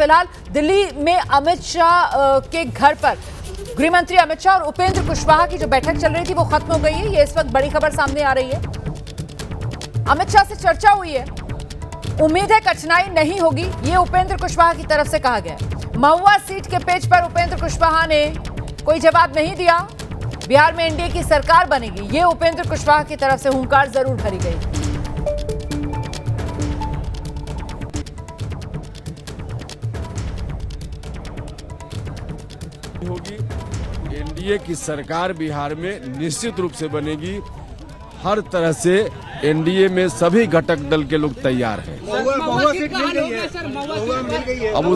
फिलहाल दिल्ली में अमित शाह के घर पर गृह मंत्री अमित शाह और उपेंद्र कुशवाहा की जो बैठक चल रही थी वो खत्म हो गई है। ये इस वक्त बड़ी खबर सामने आ रही है। अमित शाह से चर्चा हुई है, उम्मीद है कठिनाई नहीं होगी, ये उपेंद्र कुशवाहा की तरफ से कहा गया है। महुआ सीट के पेच पर उपेंद्र कुशवाहा ने कोई जवाब नहीं दिया। बिहार में एनडीए की सरकार बनेगी, ये उपेंद्र कुशवाहा की तरफ से हुंकार जरूर भरी गई। होगी एनडीए की सरकार बिहार में निश्चित रूप से बनेगी। हर तरह से एनडीए में सभी घटक दल के लोग तैयार हैं। अब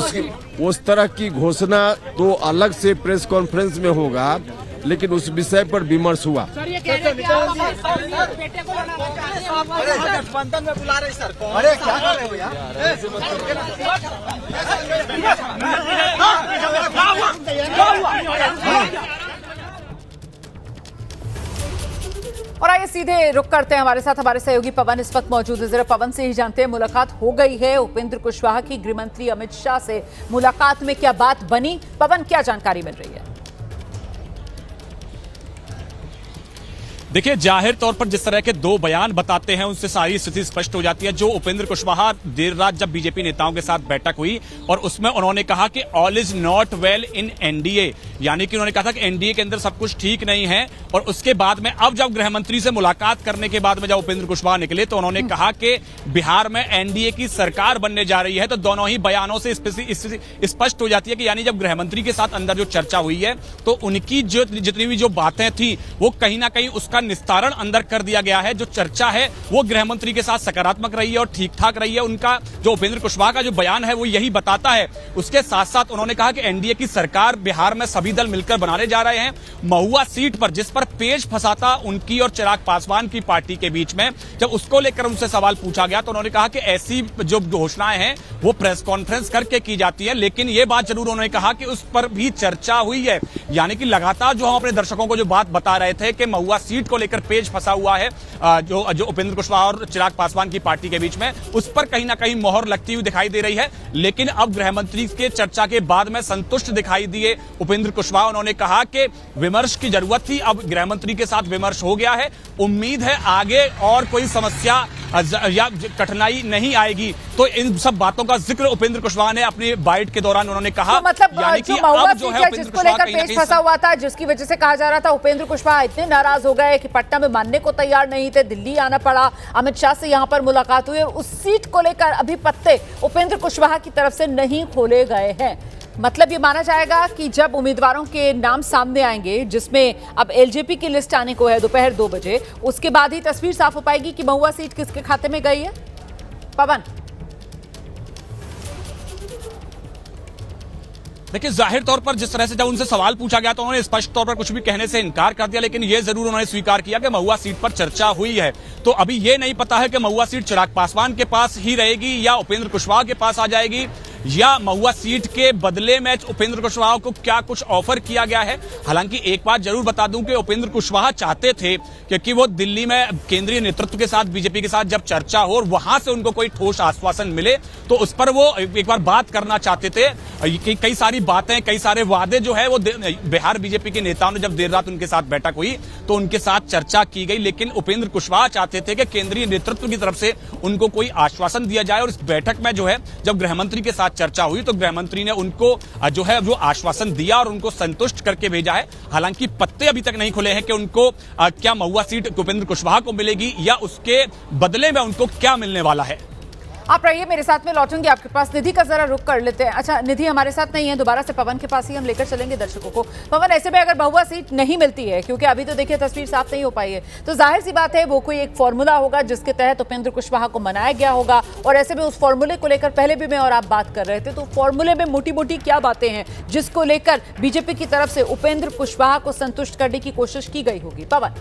उस तरह की घोषणा तो अलग से प्रेस कॉन्फ्रेंस में होगा, लेकिन उस विषय पर विमर्श हुआ। गठबंधन में बुला रहे सर, अरे क्या कर रहे हो यार? और आइए सीधे रुक करते हैं, हमारे साथ हमारे सहयोगी पवन इस वक्त मौजूद है। जरा पवन से ही जानते हैं, मुलाकात हो गई है उपेंद्र कुशवाहा की गृह मंत्री अमित शाह से, मुलाकात में क्या बात बनी? पवन, क्या जानकारी मिल रही है? देखिए, जाहिर तौर पर जिस तरह के दो बयान बताते हैं उनसे सारी स्थिति स्पष्ट हो जाती है। जो उपेंद्र कुशवाहा देर रात जब बीजेपी नेताओं के साथ बैठक हुई और उसमें उन्होंने कहा कि all is not well in NDA, यानी कि उन्होंने कहा था कि एनडीए के अंदर सब कुछ ठीक नहीं है। और उसके बाद में अब जब गृह मंत्री से मुलाकात करने के बाद में जब उपेंद्र कुशवाहा निकले तो उन्होंने कहा कि बिहार में एनडीए की सरकार बनने जा रही है। तो दोनों ही बयानों से स्पष्ट हो जाती है कि यानी जब गृह मंत्री के साथ अंदर जो चर्चा हुई है तो उनकी जो जितनी भी जो बातें थी वो कहीं ना कहीं उसका निस्तारण अंदर कर दिया गया है। जो चर्चा है वो गृह मंत्री के साथ सकारात्मक रही है और ठीक ठाक रही है। उनका जो उपेंद्र कुशवाहा का जो बयान है वो यही बताता है। उसके साथ साथ उन्होंने कहा कि एनडीए की सरकार बिहार में सभी दल मिलकर बनाने जा रहे हैं। महुआ सीट पर जिस पर पेच फंसा था उनकी और चिराग पासवान की पार्टी के बीच में, जब उसको लेकर उनसे सवाल पूछा गया तो उन्होंने कहा कि ऐसी जो घोषणाएं हैं वो प्रेस कॉन्फ्रेंस करके की जाती है। लेकिन ये बात जरूर उन्होंने कहा कि उस पर भी चर्चा हुई है। यानी कि लगातार जो हम अपने दर्शकों को जो बात बता रहे थे कि महुआ सीट को लेकर पेच फंसा हुआ है जो उपेंद्र कुशवाहा और चिराग पासवान की पार्टी के बीच में, उस पर कहीं ना कहीं मोहर लगती हुई दिखाई दे रही है। लेकिन अब गृह मंत्री के चर्चा के बाद में संतुष्ट दिखाई दिए उपेंद्र कुशवाहा। उन्होंने कहा कि विमर्श की जरूरत थी, अब गृह मंत्री के साथ विमर्श हो गया है। उम्मीद है आगे और कोई समस्या या कठिनाई नहीं आएगी। तो इन सब बातों का जिक्र उपेंद्र कुशवाहा ने अपनी बाइट के दौरान उन्होंने कहा। तो मतलब यानी कि महुआ अब जो है जिसको लेकर पेच फंसा हुआ था, जिसकी वजह से कहा जा रहा था उपेंद्र कुशवाहा इतने नाराज हो गए कि पटना में मानने को तैयार नहीं थे, दिल्ली आना पड़ा, अमित शाह से यहां पर मुलाकात हुई और उस सीट को लेकर अभी पत्ते उपेंद्र कुशवाहा की तरफ से नहीं खोले गए हैं। मतलब ये माना जाएगा कि जब उम्मीदवारों के नाम सामने आएंगे, जिसमें अब एलजेपी की लिस्ट आने को है दोपहर 2 बजे, उसके बाद ही तस्वीर साफ हो पाएगी कि महुआ सीट किसके खाते में गई है। पवन, देखिए, जाहिर तौर पर जिस तरह से जब उनसे सवाल पूछा गया तो उन्होंने स्पष्ट तौर पर कुछ भी कहने से इनकार कर दिया। लेकिन यह जरूर उन्होंने स्वीकार किया कि महुआ सीट पर चर्चा हुई है। तो अभी यह नहीं पता है कि महुआ सीट चिराग पासवान के पास ही रहेगी या उपेंद्र कुशवाहा के पास आ जाएगी, या महुआ सीट के बदले में उपेंद्र कुशवाहा को क्या कुछ ऑफर किया गया है। हालांकि एक बात जरूर बता दूं कि उपेंद्र कुशवाहा चाहते थे क्योंकि वो दिल्ली में केंद्रीय नेतृत्व के साथ बीजेपी के साथ जब चर्चा हो और वहां से उनको कोई ठोस आश्वासन मिले तो उस पर वो एक बार बात करना चाहते थे। कई सारी बातें, कई सारे वादे जो है वो बिहार बीजेपी के नेताओं ने जब देर रात उनके साथ बैठक हुई तो उनके साथ चर्चा की गई। लेकिन उपेंद्र कुशवाहा चाहते थे कि केंद्रीय नेतृत्व की तरफ से उनको कोई आश्वासन दिया जाए। और इस बैठक में जो है जब गृह मंत्री के साथ चर्चा हुई तो गृह मंत्री ने उनको जो है वो आश्वासन दिया और उनको संतुष्ट करके भेजा है। हालांकि पत्ते अभी तक नहीं खुले हैं कि उनको क्या महुआ सीट उपेंद्र कुशवाहा को मिलेगी या उसके बदले में उनको क्या मिलने वाला है। आप रहिए, मेरे साथ में लौटूंगी आपके पास। निधि का जरा रुक कर लेते हैं। अच्छा, निधि हमारे साथ नहीं है, दोबारा से पवन के पास ही हम लेकर चलेंगे दर्शकों को। पवन, ऐसे में अगर महुआ सीट नहीं मिलती है, क्योंकि अभी तो देखिए तस्वीर साफ नहीं हो पाई है, तो जाहिर सी बात है वो कोई एक फॉर्मूला होगा जिसके तहत उपेंद्र कुशवाहा को मनाया गया होगा। और ऐसे में उस फॉर्मूले को लेकर पहले भी मैं और आप बात कर रहे थे, तो फॉर्मूले में मोटी मोटी क्या बातें हैं जिसको लेकर बीजेपी की तरफ से उपेंद्र कुशवाहा को संतुष्ट करने की कोशिश की गई होगी? पवन,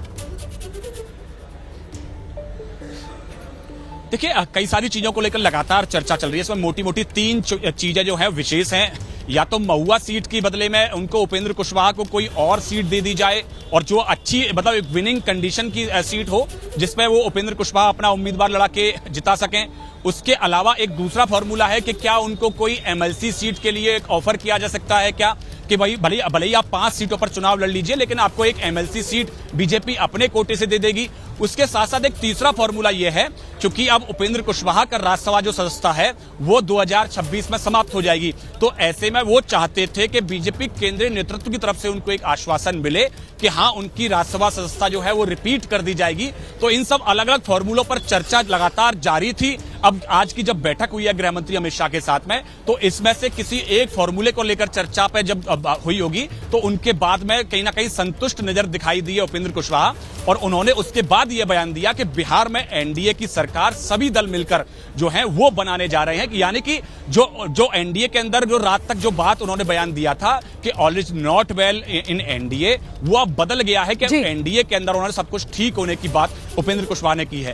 देखिए, कई सारी चीजों को लेकर लगातार चर्चा चल रही है। इसमें मोटी मोटी 3 चीजें जो है विशेष हैं। या तो महुआ सीट की बदले में उनको उपेंद्र कुशवाहा को कोई और सीट दे दी जाए और जो अच्छी मतलब एक विनिंग कंडीशन की सीट हो जिसमें वो उपेंद्र कुशवाहा अपना उम्मीदवार लड़ा के जिता सकें। उसके अलावा एक दूसरा फॉर्मूला है कि क्या उनको कोई एमएलसी सीट के लिए एक ऑफर किया जा सकता है क्या, कि भाई भले ही आप 5 सीटों पर चुनाव लड़ लीजिए लेकिन आपको एक एमएलसी सीट बीजेपी अपने कोटे से दे देगी। उसके साथ साथ एक तीसरा फॉर्मूला यह है, क्योंकि अब उपेंद्र कुशवाहा का राज्यसभा जो सदस्यता है वो 2026 में समाप्त हो जाएगी, तो ऐसे में वो चाहते थे कि बीजेपी केंद्रीय नेतृत्व की तरफ से उनको एक आश्वासन मिले कि हाँ उनकी राज्यसभा सदस्यता जो है वो रिपीट कर दी जाएगी। तो इन सब अलग अलग फॉर्मूलों पर चर्चा लगातार जारी थी। अब आज की जब बैठक हुई है गृह मंत्री अमित शाह के साथ में, तो इसमें से किसी एक फॉर्मूले को लेकर चर्चा पे जब हुई होगी तो उनके बाद में कहीं ना कहीं संतुष्ट नजर दिखाई दी है उपेंद्र कुशवाहा, और उन्होंने उसके बाद यह बयान दिया कि बिहार में एनडीए की सरकार सभी दल मिलकर जो है वो बनाने जा रहे हैं। यानी कि जो एनडीए के अंदर जो रात तक जो बात उन्होंने बयान दिया था कि all is not well in NDA, वो अब बदल गया है कि एनडीए के अंदर उन्होंने सब कुछ ठीक होने की बात उपेंद्र कुशवाहा ने की है।